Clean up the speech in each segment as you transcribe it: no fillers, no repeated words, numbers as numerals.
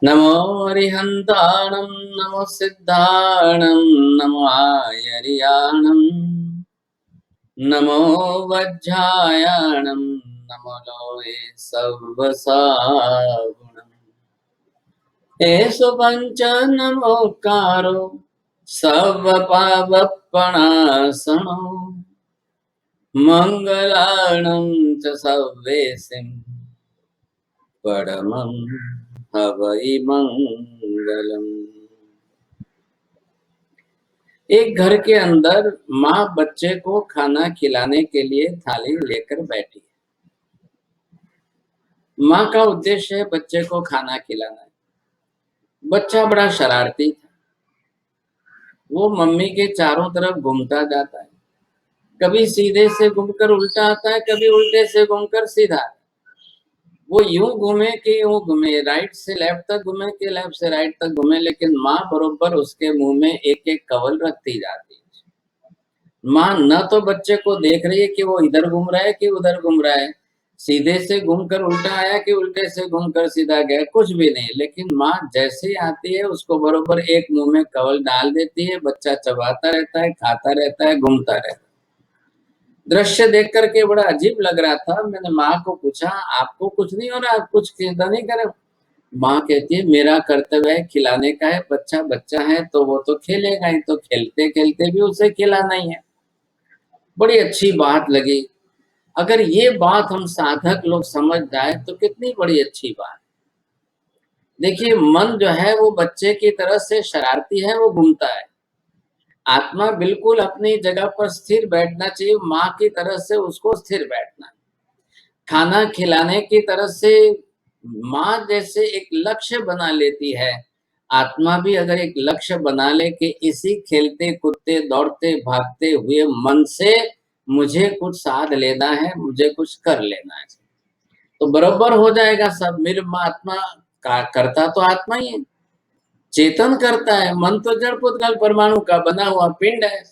नमो अरिहन्ताणं नमो सिद्धाणं नमो आयर्याणं नमो वज्रायणं नमो लोये सव्वसागुणम् एषु पञ्च नमोकारो सव्वपावपणासनो मङ्गलाणं च सव्वेसिं परमं हवै मंगलम्। एक घर के अंदर माँ बच्चे को खाना खिलाने के लिए थाली लेकर बैठी। माँ का उद्देश्य है बच्चे को खाना खिलाना। बच्चा बड़ा शरारती था। वो मम्मी के चारों तरफ घूमता जाता है। कभी सीधे से घूमकर उल्टा आता है, कभी उल्टे से घूमकर सीधा। वो यूं घूमे कि यूं घूमे, राइट से लेफ्ट तक घूमे कि लेफ्ट से राइट तक घूमे, लेकिन माँ बरोबर उसके मुंह में एक एक कवल रखती जाती है। माँ न तो बच्चे को देख रही है कि वो इधर घूम रहा है कि उधर घूम रहा है, सीधे से घूमकर उल्टा आया कि उल्टे से घूमकर सीधा गया, कुछ भी नहीं। लेकिन माँ जैसे ही आती है उसको बरोबर एक मुंह में कवल डाल देती है। बच्चा चबाता रहता है, खाता रहता है, घूमता रहता है। दृश्य देख करके बड़ा अजीब लग रहा था। मैंने माँ को पूछा, आपको कुछ नहीं हो रहा, आप कुछ चिंता नहीं करे? माँ कहती है, मेरा कर्तव्य है खिलाने का है। बच्चा बच्चा है तो वो तो खेलेगा ही, तो खेलते खेलते भी उसे खिलाना ही है। बड़ी अच्छी बात लगी। अगर ये बात हम साधक लोग समझ जाए तो कितनी बड़ी अच्छी बात। देखिए, मन जो है वो बच्चे की तरह से शरारती है, वो घूमता है। आत्मा बिल्कुल अपनी जगह पर स्थिर बैठना चाहिए, माँ की तरह से उसको स्थिर बैठना। खाना खिलाने की तरह से माँ जैसे एक लक्ष्य बना लेती है, आत्मा भी अगर एक लक्ष्य बना ले कि इसी खेलते कूदते दौड़ते भागते हुए मन से मुझे कुछ साध लेना है, मुझे कुछ कर लेना है, तो बराबर हो जाएगा सब। मेरे आत्मा का करता तो आत्मा ही है, चेतन करता है। मन तो जड़ पुद्गल परमाणु का बना हुआ पिंड है।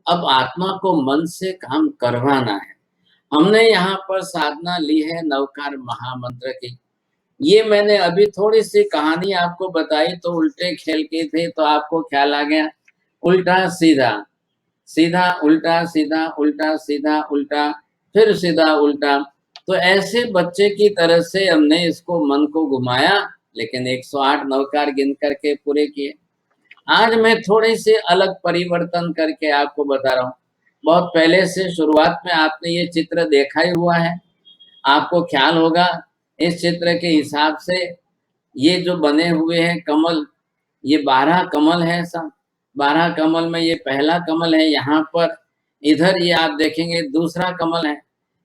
अब आत्मा को मन से काम करवाना है। हमने यहाँ पर साधना ली है नवकार महामंत्र की। ये मैंने अभी थोड़ी सी कहानी आपको बताई तो उल्टे खेल के थे, तो आपको ख्याल आ गया। उल्टा सीधा, सीधा उल्टा, सीधा उल्टा, सीधा उल्टा, फिर सीधा उल्टा। तो ऐसे बच्चे की तरह से हमने इसको मन को घुमाया, लेकिन 108 नवकार गिन करके पूरे किए। आज मैं थोड़े से अलग परिवर्तन करके आपको बता रहा हूँ। बहुत पहले से शुरुआत में आपने ये चित्र देखा ही हुआ है, आपको ख्याल होगा। इस चित्र के हिसाब से ये जो बने हुए हैं कमल, ये 12 कमल है सब। 12 कमल में ये पहला कमल है। यहाँ पर इधर ये आप देखेंगे दूसरा कमल है,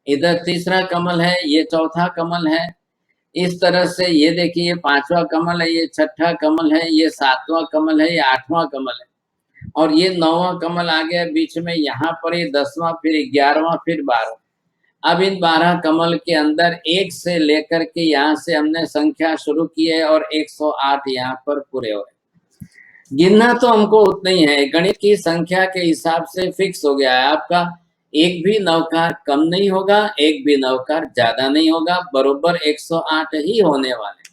इधर तीसरा कमल है, ये चौथा कमल है। इस तरह से ये देखिए, ये 5वां कमल है, ये 6ठा कमल है, ये 7वां कमल है, ये 8वां कमल है, और ये 9वां कमल आ गया बीच में। यहाँ पर ये 10वां, फिर 11वां, फिर 12वां। अब इन 12 कमल के अंदर एक से लेकर के यहाँ से हमने संख्या शुरू की है और 108 यहाँ पर पूरे हुए। गिनना तो हमको उतना ही है, गणित की संख्या के हिसाब से फिक्स हो गया है आपका। एक भी नवकार कम नहीं होगा, एक भी नवकार ज्यादा नहीं होगा, बरोबर 108 ही होने वाले।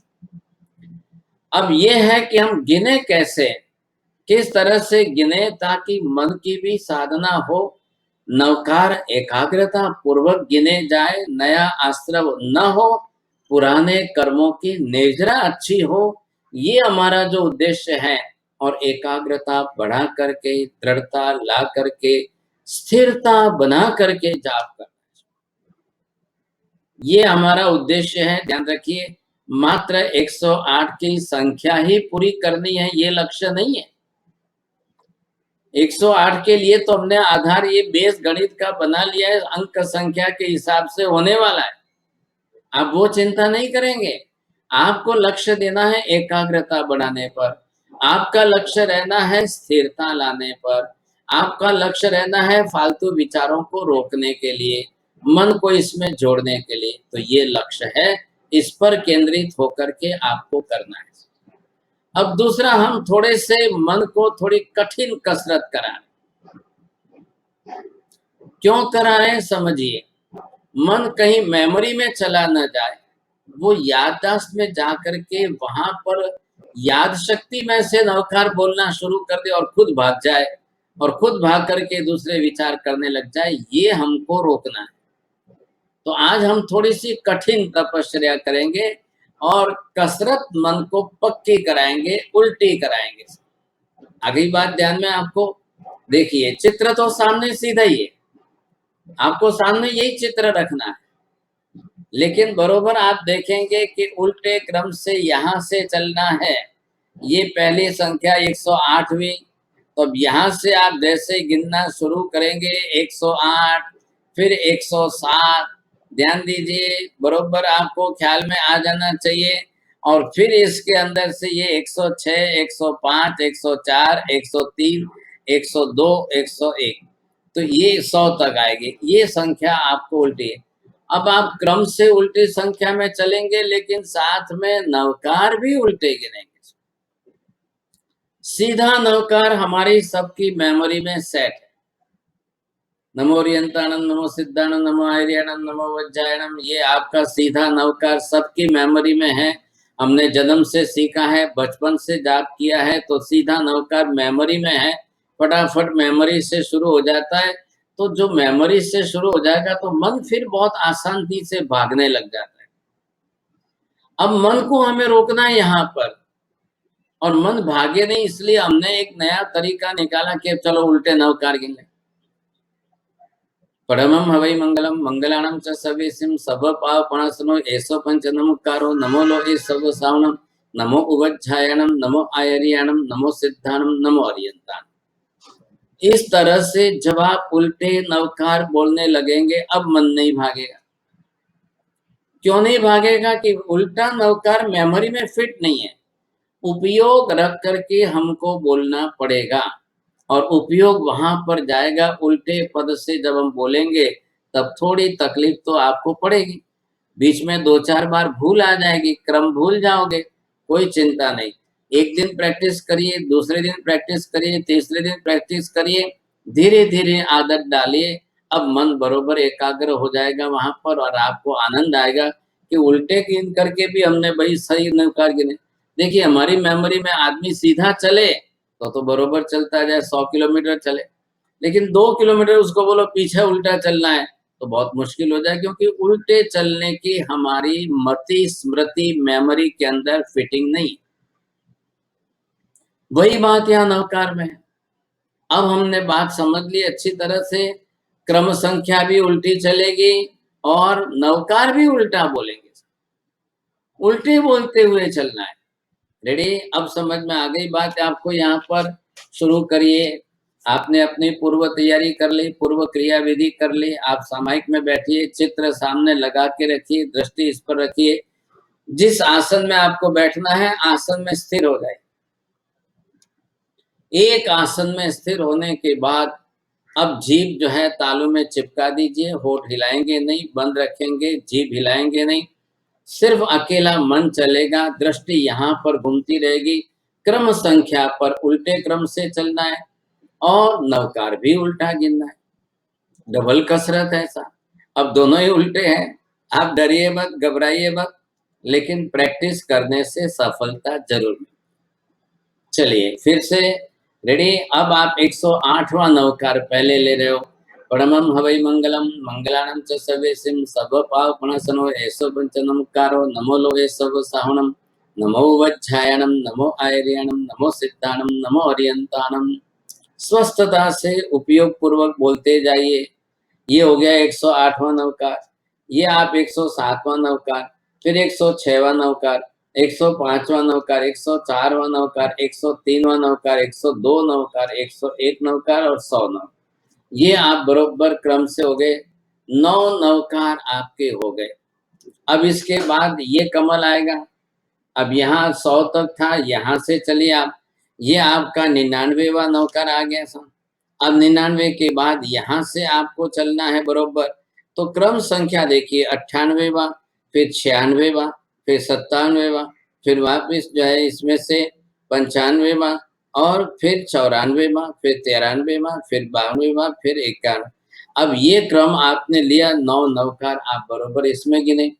अब ये है कि हम गिने कैसे, किस तरह से गिने ताकि मन की भी साधना हो। नवकार एकाग्रता पूर्वक गिने जाए, नया आश्रव न हो, पुराने कर्मों की नेजरा अच्छी हो, ये हमारा जो उद्देश्य है। और एकाग्रता बढ़ा करके, दृढ़ता ला करके, स्थिरता बना करके जाप करना, ये हमारा उद्देश्य है। ध्यान रखिए, मात्र 108 की संख्या ही पूरी करनी है, ये लक्ष्य नहीं है। 108 के लिए तो हमने आधार ये बेस गणित का बना लिया है, अंक संख्या के हिसाब से होने वाला है। आप वो चिंता नहीं करेंगे। आपको लक्ष्य देना है एकाग्रता बढ़ाने पर, आपका लक्ष्य रहना है स्थिरता लाने पर, आपका लक्ष्य रहना है फालतू विचारों को रोकने के लिए, मन को इसमें जोड़ने के लिए। तो ये लक्ष्य है, इस पर केंद्रित होकर के आपको करना है। अब दूसरा, हम थोड़े से मन को थोड़ी कठिन कसरत कराएं। क्यों करा रहे हैं समझिए। मन कहीं मेमोरी में चला न जाए, वो याददाश्त में जा करके वहां पर याद शक्ति में से नवकार बोलना शुरू कर दे और खुद भाग जाए और खुद भाग करके दूसरे विचार करने लग जाए, ये हमको रोकना है। तो आज हम थोड़ी सी कठिन तपस्या करेंगे और कसरत मन को पक्की कराएंगे, उल्टी कराएंगे। अगली बात ध्यान में आपको देखिए, चित्र तो सामने सीधा ही है, आपको सामने यही चित्र रखना है, लेकिन बरोबर आप देखेंगे कि उल्टे क्रम से यहां से चलना है। ये पहली संख्या 108वीं, तो अब यहां से आप जैसे गिनना शुरू करेंगे 108, फिर 107, ध्यान दीजिए, बरोबर आपको ख्याल में आ जाना चाहिए। और फिर इसके अंदर से ये 106, 105, 104, 103, 102, 101, तो ये 100 तक आएगी। ये संख्या आपको उल्टी है। अब आप क्रम से उल्टी संख्या में चलेंगे, लेकिन साथ में नवकार भी उल्टे गिनेंगे। सीधा नवकार हमारी सबकी मेमोरी में सेट है। नमो ओरियंताणम, नमो सिद्धाणम, नमो आर्याणम, नमो वज्रायणम, ये आपका सीधा नवकार सबकी मेमोरी में है। हमने जन्म से सीखा है, बचपन से जाप किया है, तो सीधा नवकार मेमोरी में है, फटाफट मेमोरी से शुरू हो जाता है। तो जो मेमोरी से शुरू हो जाएगा तो मन फिर बहुत आसानी से भागने लग जाता है। अब मन को हमें रोकना है यहाँ पर, और मन भागे नहीं, इसलिए हमने एक नया तरीका निकाला कि चलो उल्टे नवकार गिन लें। परमं हवै मंगलम मंगलाणं च सवेसिं सब पावपणासनो एसो पंच नमोकारो नमो लोके सब सावनम नमो उवज्झायणम नमो आयर्याणम नमो सिद्धाणम नमो अर्यंताणम। इस तरह से जब आप उल्टे नवकार बोलने लगेंगे, अब मन नहीं भागेगा। क्यों नहीं भागेगा? कि उल्टा नवकार मेमोरी में फिट नहीं है, उपयोग रख करके हमको बोलना पड़ेगा, और उपयोग वहां पर जाएगा उल्टे पद से। जब हम बोलेंगे तब थोड़ी तकलीफ तो आपको पड़ेगी, बीच में 2-4 बार भूल आ जाएगी, क्रम भूल जाओगे, कोई चिंता नहीं। एक दिन प्रैक्टिस करिए, दूसरे दिन प्रैक्टिस करिए, तीसरे दिन प्रैक्टिस करिए, धीरे धीरे आदत डालिए। अब मन बरोबर एकाग्र हो जाएगा वहां पर, और आपको आनंद आएगा कि उल्टे गिन करके भी हमने भाई सही नवकार गिने। देखिए, हमारी मेमोरी में आदमी सीधा चले तो बरोबर चलता जाए, 100 किलोमीटर चले, लेकिन 2 किलोमीटर उसको बोलो पीछे उल्टा चलना है तो बहुत मुश्किल हो जाए, क्योंकि उल्टे चलने की हमारी मति स्मृति मेमोरी के अंदर फिटिंग नहीं। वही बात यहाँ नवकार में है। अब हमने बात समझ ली अच्छी तरह से, क्रम संख्या भी उल्टी चलेगी और नवकार भी उल्टा बोलेंगे, उल्टे बोलते हुए चलना है। रेडी? अब समझ में आ गई बात आपको। यहाँ पर शुरू करिए। आपने अपनी पूर्व तैयारी कर ली, पूर्व क्रिया विधि कर ली। आप सामायिक में बैठिए, चित्र सामने लगा के रखिए, दृष्टि इस पर रखिए। जिस आसन में आपको बैठना है, आसन में स्थिर हो जाए। एक आसन में स्थिर होने के बाद अब जीभ जो है तालू में चिपका दीजिए, होठ हिलाएंगे नहीं, बंद रखेंगे, जीभ हिलाएंगे नहीं, सिर्फ अकेला मन चलेगा, दृष्टि यहाँ पर घूमती रहेगी। क्रम संख्या पर उल्टे क्रम से चलना है और नवकार भी उल्टा गिनना है। डबल कसरत है ऐसा। अब दोनों ही उल्टे हैं, आप डरिए मत, घबराइए मत, लेकिन प्रैक्टिस करने से सफलता जरूर मिलेगी। चलिए फिर से रेडी? अब आप 108वां नवकार पहले ले रहे हो। परमं हवै मंगलम मंगलाणं च सर्वेसिं सर्वपापनाशनो एषो पंच नमोकारो नमो लोके सब साहनम नमो वज्झायणम नमो आयर्याणम नमो सिद्धाणम नमो अर्यंताणम। स्वस्थता से उपयोग पूर्वक बोलते जाइए। ये हो गया 108वां नवकार। ये आप 107वां नवकार, फिर 106वां नवकार, 105वां नवकार, 104वां नवकार, 103वां नवकार, 102 नवकार, 101 नवकार और 100 नवकार। ये आप बरोबर क्रम से हो गए। 9 नवकार आपके हो गए। अब इसके बाद ये कमल आएगा। अब यहाँ 100 तक था, यहाँ से चलिए आप, ये आपका 99वां नवकार आ गया सर। अब 99 के बाद यहाँ से आपको चलना है बरोबर। तो क्रम संख्या देखिए, 98वां, फिर 96वां, फिर 97वां, फिर वापिस जो है इसमें से 95वां, और फिर 94वां, फिर 93वां, फिर 92वां, फिर 91। अब ये क्रम आपने लिया, 9 नवकार आप बरोबर इसमें गिने।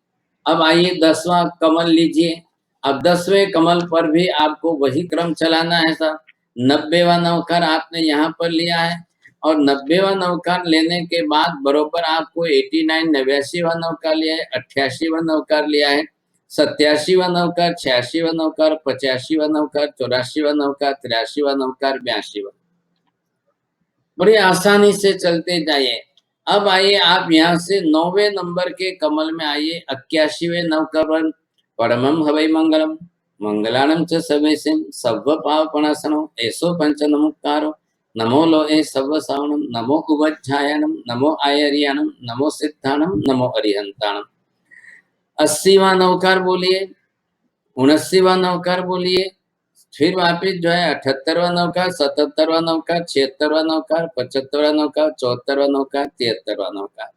अब आइए 10वां कमल लीजिए। अब 10वें कमल पर भी आपको वही क्रम चलाना है साहब। 90वां नवकार आपने यहाँ पर लिया है और 90वां नवकार लेने के बाद बरोबर आपको 89 89वां नवकार लिया है, 88वां नवकार लिया है, 87वां नवकार, 86वां नवकार, 85वां नवकार, 84वां नवकार, 83वां नवकार, 82वां। बड़ी आसानी से चलते जाइए। अब आइए आप यहाँ से 9वें नंबर के कमल में आइए। 81वें नवकरण परमम हवै मंगलम मंगलानम च सर्वेसिम सव्व पावपणासनो एसो पंच नमोकारो नमो लोए सव्व सावनम नमो उवज्झायनम नमो आयरियानम नमो सिद्धानम नमो अरिहंतानम। 80वां नवकार बोलिए, 79वां नवकार बोलिए, फिर वापिस जो है 78वां नवकार, 77वां नवकार, 76वां नवकार, 75वां नवकार, 74वां नवकार, 73वां नवकार,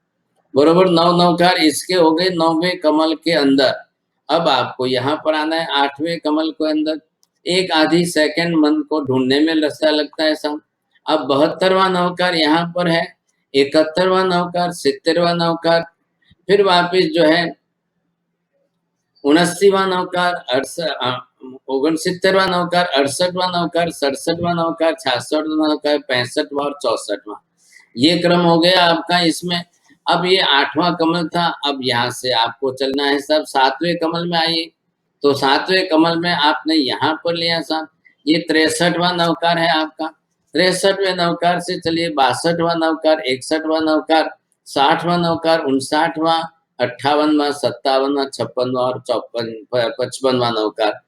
बरोबर 9 नवकार इसके हो गए 9वें कमल के अंदर। अब आपको यहाँ पर आना है 8वें कमल के अंदर। एक आधी सेकंड मन को ढूंढने में लगता है साहब। अब 72वां नवकार यहाँ पर है, 71वां नवकार, 70वां नवकार, फिर वापिस जो है 79वां नवकार, 69वां नवकार, 68वां नवकार, 67वां नवकार, 66वां नवकार, 65वां और 64वां। ये क्रम हो गया आपका इसमें। अब ये 8वां कमल था। अब यहाँ से आपको चलना है सब 7वें कमल में आइए। तो 7वें कमल में आपने यहाँ पर लिया साहब, ये 63वां नवकार है आपका। 63वें नवकार से चलिए 62वां नवकार, 61वां नवकार, 60वां नवकार, 59वां, 58वां, 57वां, 56वां और 55वां नवकार।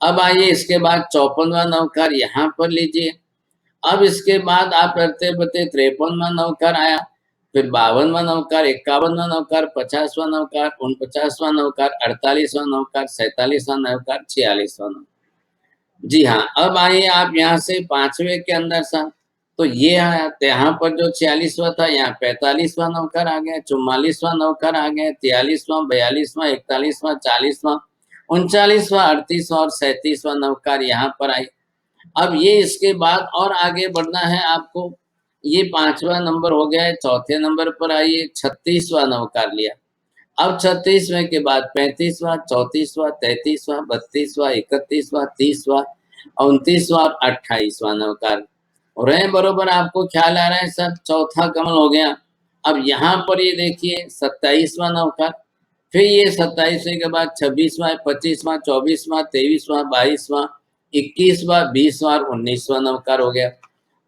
अब आइए इसके बाद 54वां नवकार यहाँ पर लीजिए। अब इसके बाद आप करते बते 53वां नवकार आया, फिर 52वां नवकार, 51वां नवकार, 50वां नवकार, 49वां नवकार, 48वां नवकार, 47वां नवकार, 46वां नवकार। जी हाँ, अब आइए आप यहाँ से 5वें के अंदर सा, तो ये आया, तो यहाँ पर जो 46वां था यहाँ 45वां नवकार आ गया, 44वां नवकार आ गया, 43वां, 42वां, 41वां, 40वां, 39वां, 38वां और 37वां नवकार यहाँ पर आई। अब ये इसके बाद और आगे बढ़ना है आपको। ये 5वां नंबर हो गया है। चौथे नंबर पर आइए, 36वां नवकार लिया। अब 36वें के बाद 35वां, 34वां, 33वां, 32वां, 31वां, 30वां, 29वां और 28वां नवकार हो रहे हैं। बरोबर आपको ख्याल आ रहा है सर। चौथा कमल हो गया। अब यहाँ पर ये देखिए 27वां नवकार, फिर ये 27वें के बाद 26वां, 25वां, 24वां, 23वां, 22वां, 21वां, 20वां और 19वां नवकार हो गया।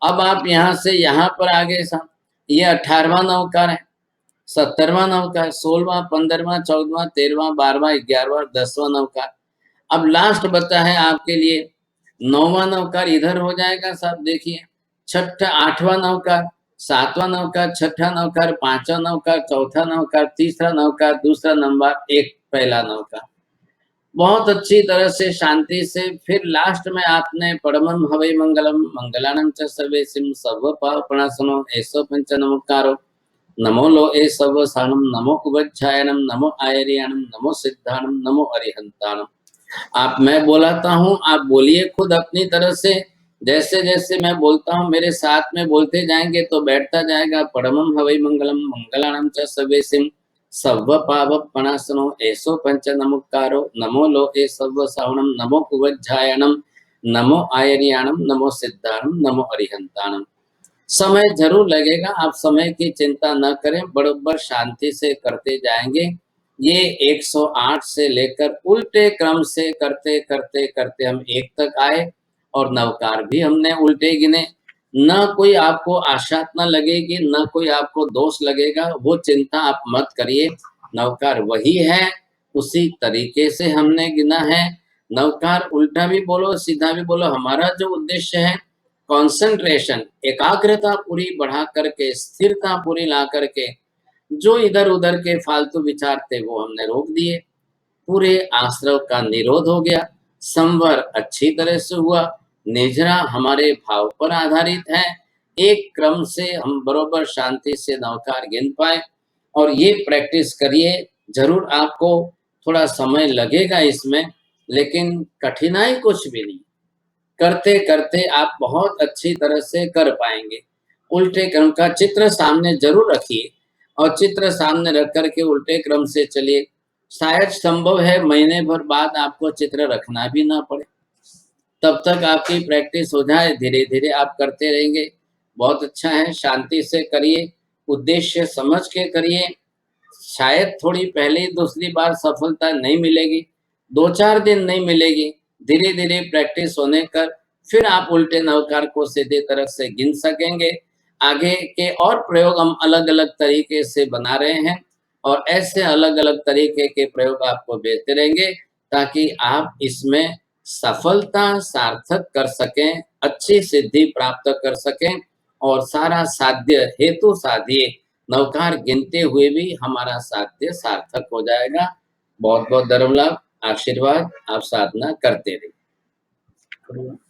अब आप यहाँ से यहाँ पर आ गए साहब, ये 18वां नवकार है, 17वां नवकार, 16वां, 15वां, 14वां, 13वां, 12वां, 11वां और 10वां नवकार। अब लास्ट बचा है आपके लिए 9वां नवकार, इधर हो जाएगा साहब। देखिए 8वां नवकार, 7वां नवकार, 6ठा नवकार, 5वां नवकार, चौथा नवकार, तीसरा नवकार, दूसरा नंबर, एक पहला नवकार। बहुत अच्छी तरह से शांति से फिर लास्ट में आपने परमम हवै मंगलम मंगलानम च सर्वेसिम सर्व पापनाशनो ऐसो पंच नमोकारो नमो लो ए सर्व सानम नमो उवज्झायनम नमो आयरियानम नमो सिद्धानम नमो अरिहंतानम। आप मैं बोलाता हूँ, आप बोलिए खुद अपनी तरह से। जैसे जैसे मैं बोलता हूँ मेरे साथ में बोलते जाएंगे तो बैठता जाएगा। परमम हवै मंगलम मंगलानम च सर्वेसिम सव्व पावपणासनो ऐसो पंच नमोकारो नमो लो ए सव्व सावणम नमो उवज्झायनम नमो आयरियानम नमो सिद्धानम नमो अरिहंतानम। समय जरूर लगेगा, आप समय की चिंता न करें, बरोबर शांति से करते जाएंगे। ये 108 से लेकर उल्टे क्रम से करते करते करते हम 1 तक आए और नवकार भी हमने उल्टे गिने। न कोई आपको आशात न लगेगी, न कोई आपको दोष लगेगा, वो चिंता आप मत करिए। नवकार वही है, उसी तरीके से हमने गिना है। नवकार उल्टा भी बोलो सीधा भी बोलो, हमारा जो उद्देश्य है कंसंट्रेशन, एकाग्रता पूरी बढ़ा करके, स्थिरता पूरी ला करके, जो इधर उधर के फालतू विचार थे वो हमने रोक दिए, पूरे आश्रव का निरोध हो गया, संवर अच्छी तरह से हुआ, निजरा हमारे भाव पर आधारित है। एक क्रम से हम बरोबर शांति से नवकार गिन पाए। और ये प्रैक्टिस करिए, जरूर आपको थोड़ा समय लगेगा इसमें, लेकिन कठिनाई कुछ भी नहीं, करते करते आप बहुत अच्छी तरह से कर पाएंगे। उल्टे क्रम का चित्र सामने जरूर रखिए और चित्र सामने रख करके उल्टे क्रम से चलिए। शायद संभव है महीने भर बाद आपको चित्र रखना भी ना पड़े, तब तक आपकी प्रैक्टिस हो जाए, धीरे-धीरे आप करते रहेंगे, बहुत अच्छा है। शांति से करिए, उद्देश्य समझ के करिए। शायद थोड़ी पहली दूसरी बार सफलता नहीं मिलेगी, 2-4 दिन नहीं मिलेगी, धीरे-धीरे प्रैक्टिस होने कर फिर आप उल्टे नवकार को सीधी तरफ से गिन सकेंगे। आगे के और प्रयोग हम अलग-अलग तरीके से बना रहे हैं और ऐसे अलग-अलग तरीके के प्रयोग आपको देते रहेंगे ताकि आप इसमें सफलता सार्थक कर सकें, अच्छी सिद्धि प्राप्त कर सकें और सारा साध्य हेतु साधिए नवकार गिनते हुए भी हमारा साध्य सार्थक हो जाएगा। बहुत-बहुत धर्म लाभ, आशीर्वाद, आप साधना करते रहिए।